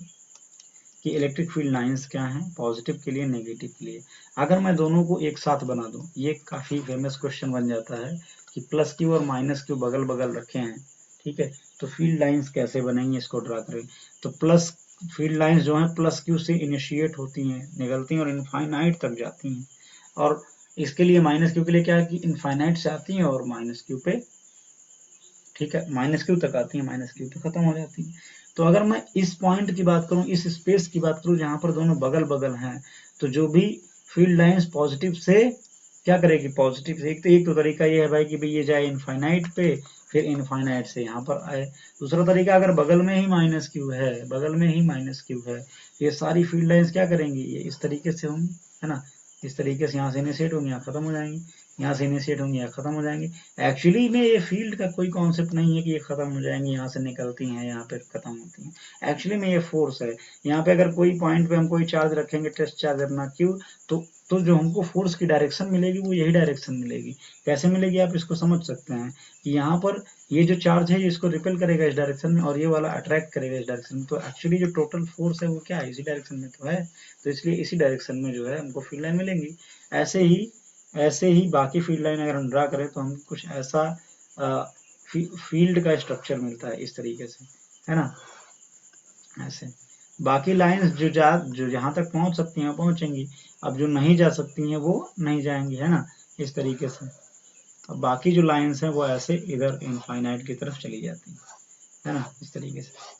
कि इलेक्ट्रिक फील्ड लाइंस क्या हैं, पॉजिटिव के लिए, नेगेटिव के लिए। अगर मैं दोनों को एक साथ बना दूं, ये काफ़ी फेमस क्वेश्चन बन जाता है कि प्लस क्यू और माइनस क्यू बगल बगल रखे हैं, ठीक है, तो फील्ड लाइंस कैसे बनेंगे, इसको ड्रा करें। तो प्लस फील्ड लाइंस जो हैं प्लस क्यू से इनिशिएट होती हैं, निकलती हैं और इनफाइनाइट तक जाती हैं, और इसके लिए माइनस क्यू के लिए क्या है कि इनफाइनाइट से आती हैं और माइनस क्यू पे, ठीक है, माइनस क्यू तक आती है, माइनस क्यू पे खत्म हो जाती है। तो अगर मैं इस पॉइंट की बात करूं, इस स्पेस की बात करूं जहां पर दोनों बगल बगल हैं, तो जो भी फील्ड लाइंस पॉजिटिव से क्या करेगी, पॉजिटिव से एक तो तरीका ये है भाई कि भाई ये जाए इनफाइनाइट पे, फिर इनफाइनाइट से यहाँ पर आए। दूसरा तरीका, अगर बगल में ही माइनस क्यू है, बगल में ही माइनस क्यू है, ये सारी फील्ड लाइंस क्या करेंगी, ये इस तरीके से होंगी, है ना, इस तरीके से यहाँ से इनिशिएट होंगी, यहाँ खत्म हो जाएंगी, यहाँ से इनिशिएट होंगी, यहाँ खत्म हो जाएंगी। एक्चुअली में ये फील्ड का कोई कॉन्सेप्ट नहीं है कि ये खत्म हो जाएंगी, यहाँ से निकलती हैं, यहाँ पे खत्म होती हैं। एक्चुअली में ये फोर्स है। यहाँ पे अगर कोई पॉइंट पे हम कोई चार्ज रखेंगे, टेस्ट चार्ज अपना क्यू, तो जो हमको फोर्स की डायरेक्शन मिलेगी वो यही डायरेक्शन मिलेगी। कैसे मिलेगी आप इसको समझ सकते हैं कि यहाँ पर ये जो चार्ज है इसको रिपेल करेगा इस डायरेक्शन में और ये वाला अट्रैक्ट करेगा इस डायरेक्शन में, तो एक्चुअली जो टोटल फोर्स है वो क्या है, इसी डायरेक्शन में तो है, तो इसलिए इसी डायरेक्शन में जो है हमको फील्ड लाइन मिलेंगी। ऐसे ही बाकी फील्ड लाइन अगर हम ड्रा करें तो हम कुछ ऐसा फील्ड का स्ट्रक्चर मिलता है इस तरीके से, है ना, ऐसे। बाकी लाइंस जो जहाँ तक पहुँच सकती हैं पहुँचेंगी, अब जो नहीं जा सकती हैं वो नहीं जाएंगी, है ना, इस तरीके से। अब बाकी जो लाइंस हैं वो ऐसे इधर इनफाइनाइट की तरफ चली जाती है ना, इस तरीके से।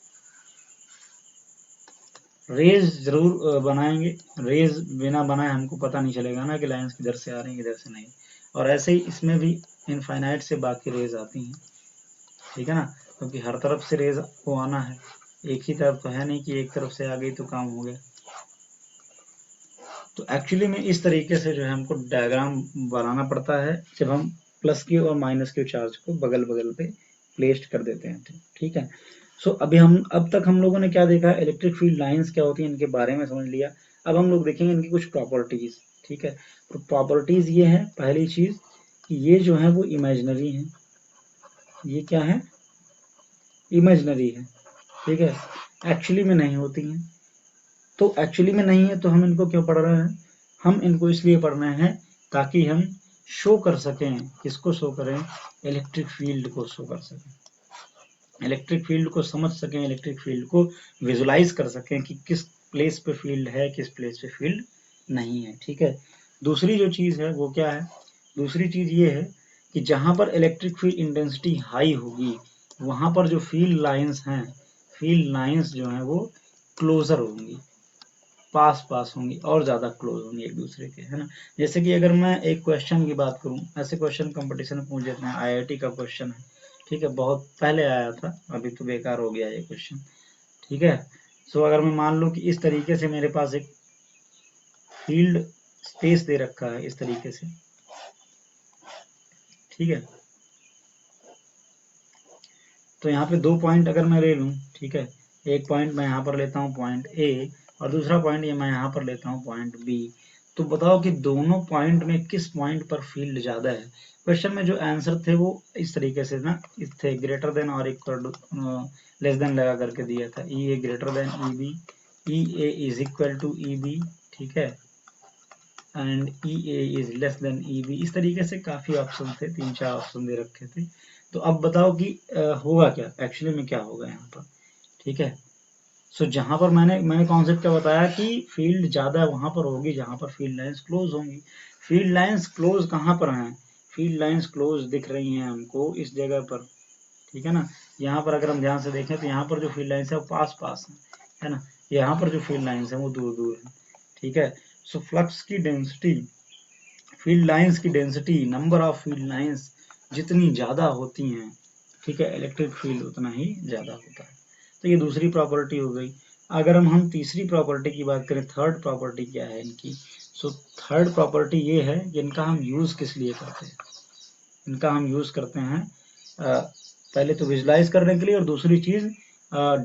रेज जरूर बनाएंगे, रेज बिना बनाए हमको पता नहीं चलेगा ना कि लाइंस किधर से आ रही हैं किधर से नहीं, और ऐसे ही इसमें भी इनफाइनाइट से बाकी रेज आती हैं, ठीक है ना, क्योंकि हर तरफ से रेज को आना है, एक ही तरफ तो है नहीं कि एक तरफ से आ गई तो काम हो गया। तो एक्चुअली में इस तरीके से जो है हमको डायग्राम बनाना पड़ता है जब हम प्लस क्यू और माइनस क्यू चार्ज को बगल बगल पे प्लेस्ड कर देते हैं, ठीक है। सो अब तक हम लोगों ने क्या देखा, इलेक्ट्रिक फील्ड लाइंस क्या होती हैं इनके बारे में समझ लिया। अब हम लोग देखेंगे इनकी कुछ प्रॉपर्टीज, ठीक है। तो प्रॉपर्टीज ये है, पहली चीज कि ये जो है वो इमेजिनरी है, ये क्या है, इमेजिनरी है, ठीक है, एक्चुअली में नहीं होती हैं। तो एक्चुअली में नहीं है तो हम इनको क्यों पढ़ रहे हैं, हम इनको इसलिए पढ़ रहे हैं ताकि हम शो कर सकें, किसको शो करें, इलेक्ट्रिक फील्ड को शो कर सकें, इलेक्ट्रिक फील्ड को समझ सकें, इलेक्ट्रिक फील्ड को विजुलाइज कर सकें कि किस प्लेस पे फील्ड है, किस प्लेस पे फील्ड नहीं है, ठीक है। दूसरी जो चीज़ है वो क्या है, दूसरी चीज़ ये है कि जहाँ पर इलेक्ट्रिक फील्ड इंटेंसिटी हाई होगी वहाँ पर जो फील्ड लाइंस हैं, फील्ड लाइंस जो हैं वो क्लोजर होंगी, पास होंगी और ज़्यादा क्लोज होंगी एक दूसरे के, है ना। जैसे कि अगर मैं एक क्वेश्चन की बात करूँ, ऐसे क्वेश्चन कंपटीशन में पूछ देते हैं, आईआईटी का क्वेश्चन है, ठीक है, बहुत पहले आया था, अभी तो बेकार हो गया ये क्वेश्चन, ठीक है। सो अगर मैं मान लूँ कि इस तरीके से मेरे पास एक फील्ड स्पेस दे रखा है इस तरीके से, ठीक है, तो यहाँ पे दो पॉइंट अगर मैं ले लूँ, ठीक है, एक पॉइंट मैं यहाँ पर लेता हूँ पॉइंट ए और दूसरा पॉइंट ये मैं यहाँ पर लेता हूँ पॉइंट बी, तो बताओ कि दोनों पॉइंट में किस पॉइंट पर फील्ड ज़्यादा है। क्वेश्चन में जो आंसर थे वो इस तरीके से ना थे, ग्रेटर देन और इक्वल लेस देन लगा करके दिया था, E A greater than E B, E A is equal to E B, ठीक है, and E A is less than E B, इस तरीके से काफ़ी ऑप्शन थे, 3-4 ऑप्शन दे रखे थे। तो अब बताओ कि होगा क्या, एक्चुअली में क्या होगा यहाँ पर, ठीक है। सो जहाँ पर मैंने कॉन्सेप्ट क्या बताया कि फील्ड ज़्यादा वहाँ पर होगी जहाँ पर फील्ड लाइंस क्लोज होंगी। फील्ड लाइंस क्लोज कहाँ पर हैं, फील्ड लाइंस क्लोज दिख रही हैं हमको इस जगह पर, ठीक है ना। यहाँ पर अगर हम ध्यान से देखें तो यहाँ पर जो फील्ड लाइंस है वो पास है ना, यहाँ पर जो फील्ड लाइंस है वो दूर है, ठीक है। सो फ्लक्स की डेंसिटी फील्ड लाइंस की density, number of field lines जितनी ज़्यादा होती हैं, ठीक है, इलेक्ट्रिक फील्ड उतना ही ज़्यादा होता है। तो ये दूसरी प्रॉपर्टी हो गई। अगर हम तीसरी प्रॉपर्टी की बात करें, थर्ड प्रॉपर्टी क्या है इनकी, सो थर्ड प्रॉपर्टी ये है कि इनका हम यूज़ किस लिए करते हैं। इनका हम यूज़ करते हैं पहले तो विजुलाइज करने के लिए, और दूसरी चीज़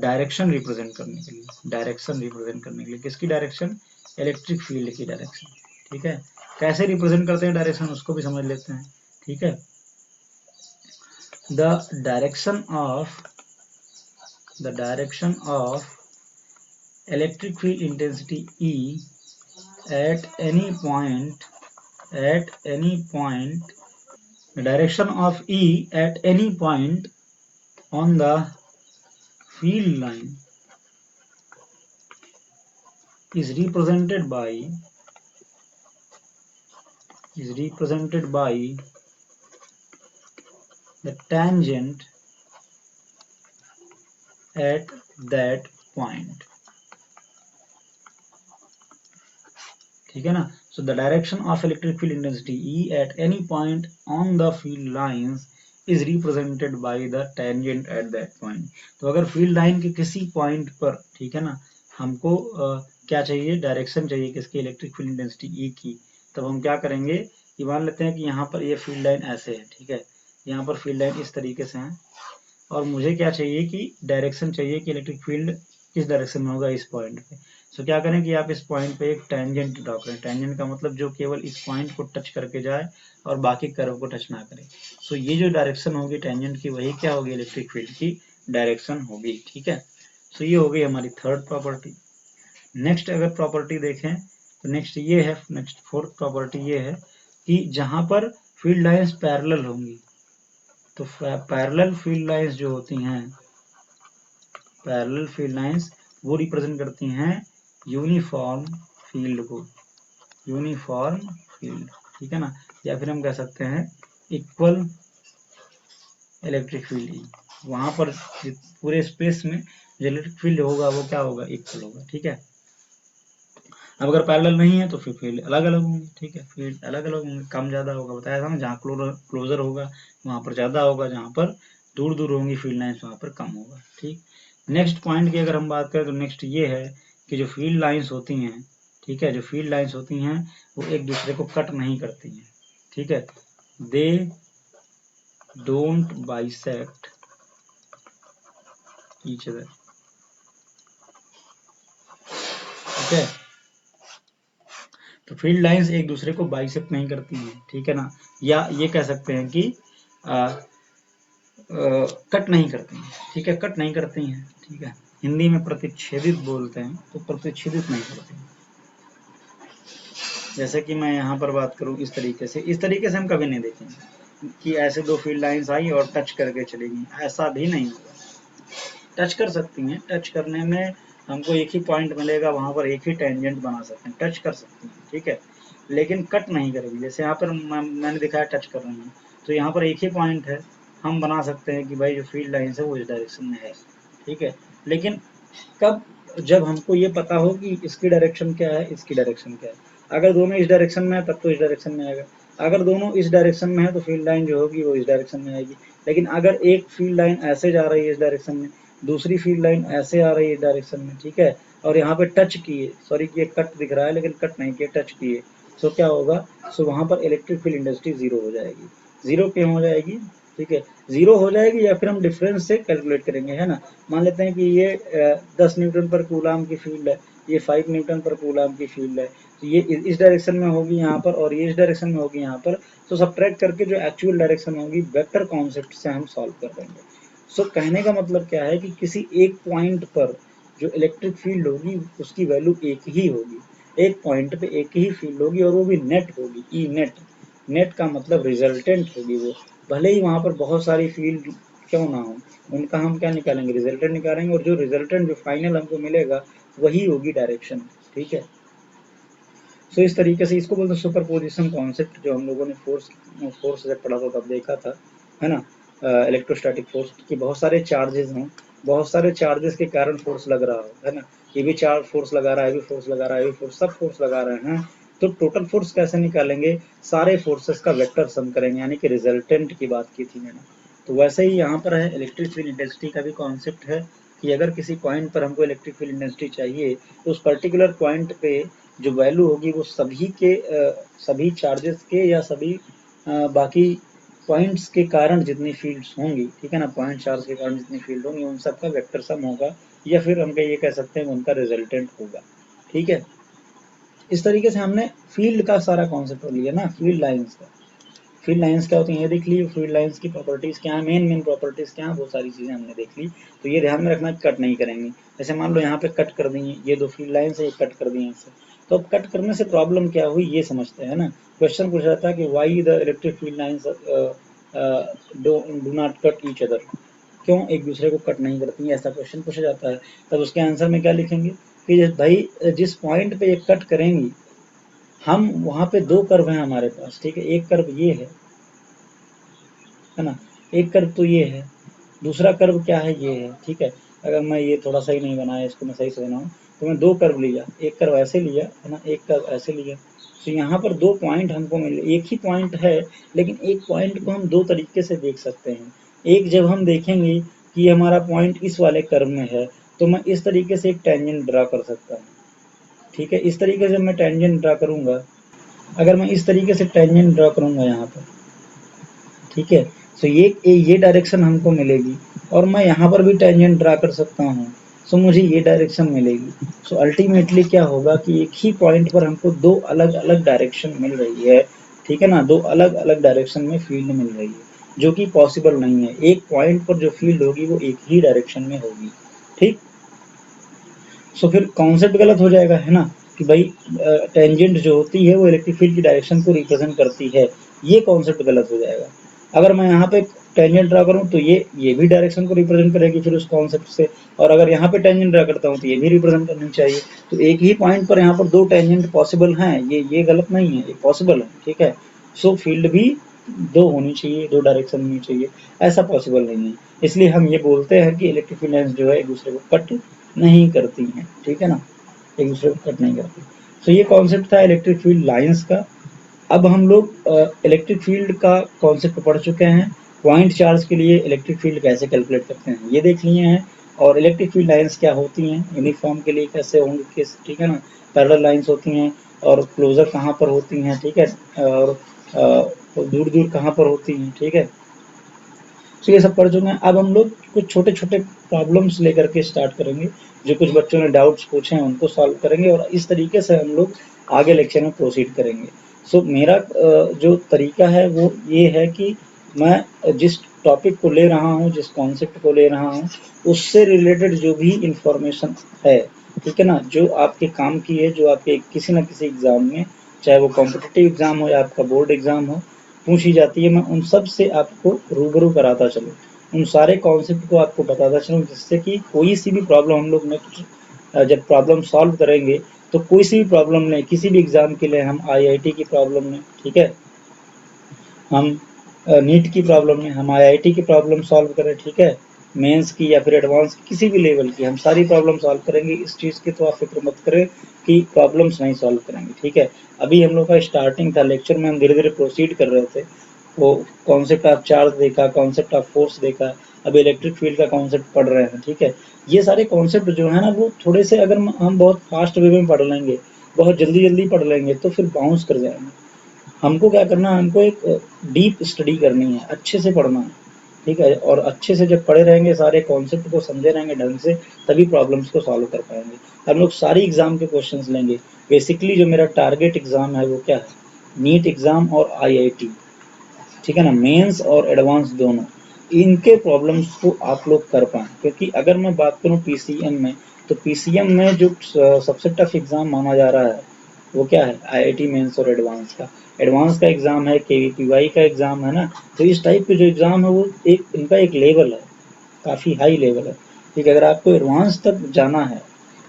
डायरेक्शन रिप्रेजेंट करने के लिए। डायरेक्शन रिप्रेजेंट करने के लिए किसकी डायरेक्शन, इलेक्ट्रिक फील्ड की डायरेक्शन, ठीक है। कैसे रिप्रेजेंट करते हैं डायरेक्शन, उसको भी समझ लेते हैं, ठीक है। The direction of electric field intensity E at any point, the direction of E at any point on the field line is represented by the tangent at that point, ठीक है ना। So the direction of electric field intensity E at any point on the field lines is represented by the tangent at that point। तो अगर field line के किसी point पर, ठीक है ना, हमको क्या चाहिए, डायरेक्शन चाहिए किसकी, इलेक्ट्रिक फील्ड इंटेंसिटी E की, तब हम क्या करेंगे कि मान लेते हैं कि यहाँ पर ये फील्ड लाइन ऐसे है, ठीक है, यहाँ पर फील्ड लाइन इस तरीके से है, और मुझे क्या चाहिए कि डायरेक्शन चाहिए कि इलेक्ट्रिक फील्ड किस डायरेक्शन में होगा, इस पॉइंट पे। सो क्या करें कि आप इस पॉइंट पे एक टेंजेंट ड्रॉ करें। टेंजेंट का मतलब जो केवल इस पॉइंट को टच करके जाए और बाकी कर्व को टच ना करे। सो ये जो डायरेक्शन होगी टेंजेंट की, वही क्या होगी, इलेक्ट्रिक फील्ड की डायरेक्शन होगी, ठीक है। सो ये हो गई हमारी थर्ड प्रॉपर्टी। नेक्स्ट अगर प्रॉपर्टी देखें तो नेक्स्ट ये है, नेक्स्ट फोर्थ प्रॉपर्टी ये है कि जहां पर फील्ड लाइंस पैरेलल होंगी, तो पैरेलल फील्ड लाइंस जो होती हैं, पैरेलल फील्ड लाइंस वो रिप्रेजेंट करती हैं यूनिफॉर्म फील्ड को, यूनिफॉर्म फील्ड, ठीक है ना। या फिर हम कह सकते हैं इक्वल इलेक्ट्रिक फील्ड। वहां पर पूरे स्पेस में जो इलेक्ट्रिक फील्ड होगा वो क्या होगा, इक्वल होगा, ठीक है। अब अगर पैरेलल नहीं है तो फिर फील्ड अलग अलग होंगे, ठीक है, फील्ड अलग अलग होंगे, कम ज़्यादा होगा, बताया था ना, जहाँ क्लोजर होगा वहाँ पर ज़्यादा होगा, जहाँ पर दूर दूर होंगी फील्ड लाइन्स वहाँ पर कम होगा, ठीक। नेक्स्ट पॉइंट की अगर हम बात करें तो नेक्स्ट ये है कि जो फील्ड लाइन्स होती हैं, ठीक है, जो फील्ड लाइन्स होती हैं वो एक दूसरे को कट नहीं करती हैं, ठीक है, they don't bisect each other, ठीक है। तो फील्ड लाइंस एक दूसरे को बाइसेक्ट नहीं करती हैं, ठीक है ना, या ये कह सकते हैं कि कट नहीं करती हैं, ठीक है, कट नहीं करती हैं, ठीक है। हिंदी में प्रतिच्छेदित बोलते हैं, तो प्रतिच्छेदित नहीं करती हैं। जैसे कि मैं यहाँ पर बात करूँ इस तरीके से हम कभी नहीं देखेंगे कि ऐसे दो फील्ड लाइंस आई और टच करके चलेंगी, ऐसा भी नहीं होगा। टच कर सकती हैं, टच करने में हमको एक ही पॉइंट मिलेगा, वहाँ पर एक ही टेंजेंट बना सकते हैं, टच कर सकती हैं, ठीक है, लेकिन कट नहीं करेगी। जैसे यहाँ पर मैंने दिखाया टच कर रही हैं, तो यहाँ पर एक ही पॉइंट है, हम बना सकते हैं कि भाई जो फील्ड लाइन्स है वो इस डायरेक्शन में है, ठीक है, लेकिन कब, जब हमको ये पता हो कि इसकी डायरेक्शन क्या है, इसकी डायरेक्शन क्या है। अगर दोनों इस डायरेक्शन में है तब तो इस डायरेक्शन में आएगा, अगर दोनों इस डायरेक्शन में है तो फील्ड लाइन जो होगी वो इस डायरेक्शन में आएगी। लेकिन अगर एक फील्ड लाइन ऐसे जा रही है इस डायरेक्शन में, दूसरी फील्ड लाइन ऐसे आ रही है इस डायरेक्शन में, ठीक है, और यहाँ पे टच किए, सॉरी ये कट दिख रहा है लेकिन कट नहीं किए, टच किए, सो क्या होगा, सो वहाँ पर इलेक्ट्रिक फील्ड इंटेंसिटी जीरो हो जाएगी। जीरो क्यों हो जाएगी, ठीक है, जीरो हो जाएगी या फिर हम डिफरेंस से कैलकुलेट करेंगे, है ना। मान लेते हैं कि ये 10 न्यूटन पर कूलाम की फील्ड है, ये 5 न्यूटन पर कूलाम की फील्ड है, तो ये इस डायरेक्शन में होगी यहाँ पर और ये इस डायरेक्शन में होगी यहाँ पर। तो सब्ट्रैक्ट करके जो एक्चुअल डायरेक्शन होगी वेक्टर कॉन्सेप्ट से हम सॉल्व कर देंगे। सो कहने का मतलब क्या है कि किसी एक पॉइंट पर जो इलेक्ट्रिक फील्ड होगी उसकी वैल्यू एक ही होगी, एक पॉइंट पे एक ही फील्ड होगी और वो भी नेट होगी, ई नेट। नेट का मतलब रिजल्टेंट होगी वो, भले ही वहाँ पर बहुत सारी फील्ड क्यों ना हो, उनका हम क्या निकालेंगे, रिजल्टेंट निकालेंगे, और जो रिजल्टेंट जो फाइनल हमको मिलेगा वही होगी डायरेक्शन, ठीक है। सो इस तरीके से इसको बोलते हैं सुपरपोजिशन कॉन्सेप्ट, जो हम लोगों ने फोर्स जब पढ़ा था तब देखा था, है ना। इलेक्ट्रोस्टैटिक फोर्स की बहुत सारे चार्जेस हैं, बहुत सारे चार्जेस के कारण फोर्स लग रहा हो, है ना, ये भी चार्ज फोर्स लगा रहा है, ये भी फोर्स लगा रहा है, ये भी फोर्स, सब फोर्स लगा रहे हैं, तो टोटल फोर्स कैसे निकालेंगे, सारे फोर्सेस का वेक्टर सम करेंगे, यानी कि रिजल्टेंट की बात की थी मैंने। तो वैसे ही यहाँ पर है, इलेक्ट्रिक फील्ड इंटेंसिटी का भी कॉन्सेप्ट है कि अगर किसी पॉइंट पर हमको इलेक्ट्रिक फील्ड इंटेंसिटी चाहिए तो उस पर्टिकुलर पॉइंट पे जो वैल्यू होगी वो सभी चार्जेस के या सभी बाकी पॉइंट्स के कारण जितनी फील्ड्स होंगी, ठीक है ना, पॉइंट चार्ज के कारण जितनी फील्ड होंगी उन सब का वेक्टर सम होगा, या फिर हम ये कह सकते हैं उनका रिजल्टेंट होगा। ठीक है, इस तरीके से हमने फील्ड का सारा कॉन्सेप्ट लिया ना, फील्ड लाइंस का। फील्ड लाइंस क्या होती हैं ये देख ली, फील्ड लाइंस की प्रॉपर्टीज क्या है, मेन प्रॉपर्टीज क्या है, वो सारी चीजें हमने देख ली। तो ये ध्यान में रखना, कट नहीं करेंगे। जैसे मान लो यहाँ पे कट कर दी, ये दो फील्ड लाइंस है, ये कट कर दी यहाँ से, तो अब कट करने से प्रॉब्लम क्या हुई ये समझते हैं ना। क्वेश्चन पूछा जाता है कि why the electric field lines do not cut each other, क्यों एक दूसरे को कट नहीं करती, ऐसा क्वेश्चन पूछा जाता है। तब उसके आंसर में क्या लिखेंगे कि भाई जिस पॉइंट पे ये कट करेंगी, हम वहां पे दो कर्व हैं हमारे पास, ठीक है, एक कर्व ये है ना, एक कर्व तो ये है, दूसरा कर्व क्या है, ये है, ठीक है। अगर मैं ये थोड़ा सही नहीं बनाया, इसको मैं सही से बनाऊं, तो मैं दो कर्व लिया, एक कर्व ऐसे लिया है ना, एक कर्व ऐसे लिया। तो यहाँ पर दो पॉइंट हमको मिले, एक ही पॉइंट है लेकिन एक पॉइंट को हम दो तरीके से देख सकते हैं। एक जब हम देखेंगे कि हमारा पॉइंट इस वाले कर्व में है, तो मैं इस तरीके से एक टेंजेंट ड्रा कर सकता हूँ, ठीक है। इस तरीके से मैं टेंजेंट ड्रा करूंगा, अगर मैं इस तरीके से टेंजेंट ड्रा करूंगा यहाँ पर, ठीक है, तो ये डायरेक्शन हमको मिलेगी, और मैं यहाँ पर भी टेंजेंट ड्रा कर सकता हूँ, सो मुझे ये डायरेक्शन मिलेगी। सो अल्टीमेटली क्या होगा कि एक ही पॉइंट पर हमको दो अलग अलग डायरेक्शन मिल रही है, ठीक है ना, दो अलग अलग डायरेक्शन में फील्ड मिल रही है, जो कि पॉसिबल नहीं है। एक पॉइंट पर जो फील्ड होगी वो एक ही डायरेक्शन में होगी, ठीक। सो फिर कॉन्सेप्ट गलत हो जाएगा, है ना, कि भाई टेंजेंट जो होती है वो इलेक्ट्रिक फील्ड की डायरेक्शन को रिप्रेजेंट करती है, ये कॉन्सेप्ट गलत हो जाएगा। अगर मैं यहाँ पे टेंजेंट ड्रा करूँ तो ये भी डायरेक्शन को रिप्रेजेंट करेगी फिर उस कॉन्सेप्ट से, और अगर यहाँ पे टेंजेंट ड्रा करता हूँ तो ये भी रिप्रेजेंट करनी चाहिए। तो एक ही पॉइंट पर यहाँ पर दो टेंजेंट पॉसिबल हैं, ये गलत नहीं है, ये पॉसिबल है, ठीक है। सो फील्ड भी दो होनी चाहिए, दो डायरेक्शन होनी चाहिए, ऐसा पॉसिबल नहीं है। इसलिए हम ये बोलते हैं कि इलेक्ट्रिक फील्ड जो है एक दूसरे को कट नहीं करती हैं, ठीक है ना, एक दूसरे को कट नहीं करती। तो ये कॉन्सेप्ट था इलेक्ट्रिक फील्ड लाइंस का। अब हम लोग इलेक्ट्रिक फील्ड का कॉन्सेप्ट पढ़ चुके हैं, पॉइंट चार्ज के लिए इलेक्ट्रिक फील्ड कैसे कैलकुलेट करते हैं ये देख लिए हैं, और इलेक्ट्रिक फील्ड लाइंस क्या होती हैं, यूनिफॉर्म के लिए कैसे होंगी किस, ठीक है ना, पैरेलल लाइंस होती हैं, और क्लोजर कहाँ पर होती हैं, ठीक है, और दूर दूर कहाँ पर होती हैं, ठीक है। तो ये सब पढ़ चुके हैं। अब हम लोग कुछ छोटे छोटे प्रॉब्लम्स लेकर के स्टार्ट करेंगे, जो कुछ बच्चों ने डाउट्स पूछे हैं उनको सॉल्व करेंगे, और इस तरीके से हम लोग आगे लेक्चर में प्रोसीड करेंगे। सो मेरा जो तरीका है वो ये है कि मैं जिस टॉपिक को ले रहा हूँ, जिस कॉन्सेप्ट को ले रहा हूँ, उससे रिलेटेड जो भी इंफॉर्मेशन है, ठीक है ना, जो आपके काम की है, जो आपके किसी न किसी एग्जाम में, चाहे वो कॉम्पिटिटिव एग्जाम हो या आपका बोर्ड एग्जाम हो, पूछी जाती है, मैं उन सब से आपको रूबरू कराता चलूँ, उन सारे कॉन्सेप्ट को आपको बताता चलूँ, जिससे कि कोई सी भी प्रॉब्लम हम लोग नेक्स्ट जब प्रॉब्लम सॉल्व करेंगे, तो कोई सी भी प्रॉब्लम नहीं, किसी भी एग्जाम के लिए, हम आईआईटी की प्रॉब्लम में, ठीक है, हम नीट की प्रॉब्लम में, हम आईआईटी की प्रॉब्लम सॉल्व करें, ठीक है, मेंस की या फिर एडवांस की, किसी भी लेवल की हम सारी प्रॉब्लम सॉल्व करेंगे। इस चीज़ की तो आप फिक्र मत करें कि प्रॉब्लम्स नहीं सॉल्व करेंगे, ठीक है। अभी हम लोग का स्टार्टिंग था, लेक्चर में हम धीरे धीरे प्रोसीड कर रहे थे, वो कॉन्सेप्ट ऑफ चार्ज देखा, कॉन्सेप्ट ऑफ फोर्स देखा, अब इलेक्ट्रिक फील्ड का कॉन्सेप्ट पढ़ रहे हैं, ठीक है। ये सारे कॉन्सेप्ट जो है ना वो थोड़े से अगर हम बहुत फास्ट वे में पढ़ लेंगे, बहुत जल्दी जल्दी पढ़ लेंगे, तो फिर बाउंस कर जाएंगे। हमको क्या करना है, हमको एक डीप स्टडी करनी है, अच्छे से पढ़ना है, ठीक है, और अच्छे से जब पढ़े रहेंगे, सारे कॉन्सेप्ट को समझे रहेंगे ढंग से, तभी प्रॉब्लम्स को सॉल्व कर पाएंगे। हम लोग सारी एग्जाम के क्वेश्चंस लेंगे। बेसिकली जो मेरा टारगेट एग्जाम है वो क्या है, नीट एग्जाम और आईआईटी, ठीक है ना, मेंस और एडवांस दोनों, इनके प्रॉब्लम्स को आप लोग कर पाएँ। क्योंकि अगर मैं बात करूँ पीसीएम में, तो पीसीएम में जो सबसे टफ एग्जाम माना जा रहा है वो क्या है, आईआईटी मेंस और एडवांस का एग्जाम है, केवीपीवाई का एग्जाम है ना। तो इस टाइप के जो एग्जाम है वो एक इनका एक लेवल है, काफ़ी हाई लेवल है, ठीक है। अगर आपको एडवांस तक जाना है,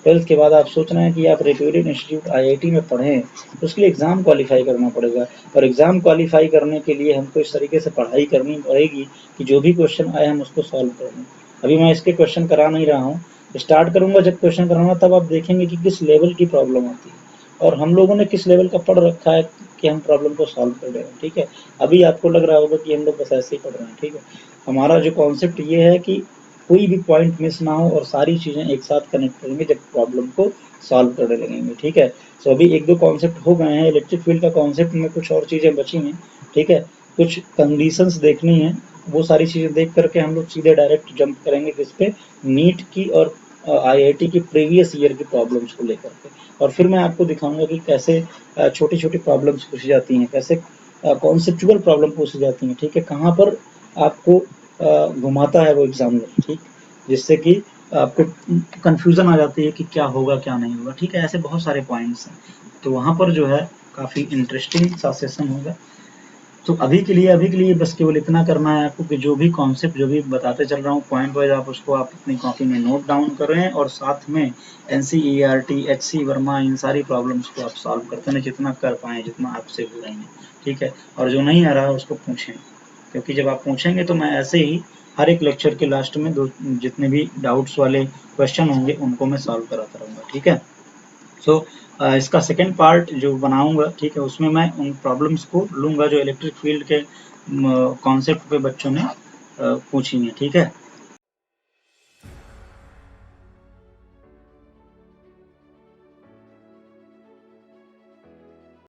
12th के बाद आप सोच रहे हैं कि आप रेप्यूटेड इंस्टीट्यूट आईआईटी में पढ़ें, तो उसके लिए एग्ज़ाम क्वालिफाई करना पड़ेगा, और एग्ज़ाम क्वालिफाई करने के लिए हमको इस तरीके से पढ़ाई करनी पड़ेगी कि जो भी क्वेश्चन आए हम उसको सॉल्व कर लें। अभी मैं इसके क्वेश्चन करा नहीं रहा हूँ, स्टार्ट करूँगा, जब क्वेश्चन कराऊंगा तब आप देखेंगे कि किस लेवल की प्रॉब्लम आती है। और हम लोगों ने किस लेवल का पढ़ रखा है कि हम प्रॉब्लम को सॉल्व कर रहे हैं, ठीक है। अभी आपको लग रहा होगा कि हम लोग बस ऐसे ही पढ़ रहे हैं, ठीक है। हमारा जो कॉन्सेप्ट ये है कि कोई भी पॉइंट मिस ना हो और सारी चीजें एक साथ कनेक्ट करेंगे जब प्रॉब्लम को सॉल्व करने लगेंगे, ठीक है। सो अभी एक दो कॉन्सेप्ट हो गए हैं, इलेक्ट्रिक फील्ड का कॉन्सेप्ट में कुछ और चीजें बची हैं, ठीक है। कुछ कंडीशंस देखनी है, वो सारी चीजें देख करके हम लोग सीधे डायरेक्ट जंप करेंगे किस पे, नीट की और आईआईटी की प्रीवियस ईयर की प्रॉब्लम्स को लेकर के। और फिर मैं आपको दिखाऊंगा कि कैसे छोटी छोटी प्रॉब्लम्स पूछी जाती हैं, कैसे कॉन्सेप्चुअल प्रॉब्लम पूछी जाती हैं, ठीक है। कहाँ पर आपको घुमाता है वो एग्जामिनर, ठीक, जिससे कि आपको कंफ्यूजन आ जाती है कि क्या होगा क्या नहीं होगा, ठीक है। ऐसे बहुत सारे पॉइंट्स हैं, तो वहाँ पर जो है काफ़ी इंटरेस्टिंग सा सेशन होगा। तो अभी के लिए बस केवल इतना करना है आपको कि जो भी कॉन्सेप्ट जो भी बताते चल रहा हूँ पॉइंट वाइज, आप उसको आप अपनी कॉपी में नोट डाउन करें और साथ में एनसीईआरटी, एचसी वर्मा, इन सारी प्रॉब्लम्स को आप सॉल्व करते हैं जितना कर पाएँ, जितना आपसे हो रही हैं, ठीक है। और जो नहीं आ रहा है उसको पूछें, क्योंकि जब आप पूछेंगे तो मैं ऐसे ही हर एक लेक्चर के लास्ट में दो जितने भी डाउट्स वाले क्वेश्चन होंगे उनको मैं सॉल्व कराता रहूँगा, ठीक है। सो इसका सेकंड पार्ट जो बनाऊँगा, ठीक है, उसमें मैं उन प्रॉब्लम्स को लूँगा जो इलेक्ट्रिक फील्ड के कॉन्सेप्ट जो भी बताते चल रहा हूँ पॉइंट वाइज, आप उसको पे बच्चों ने पूछी हैं, ठीक है।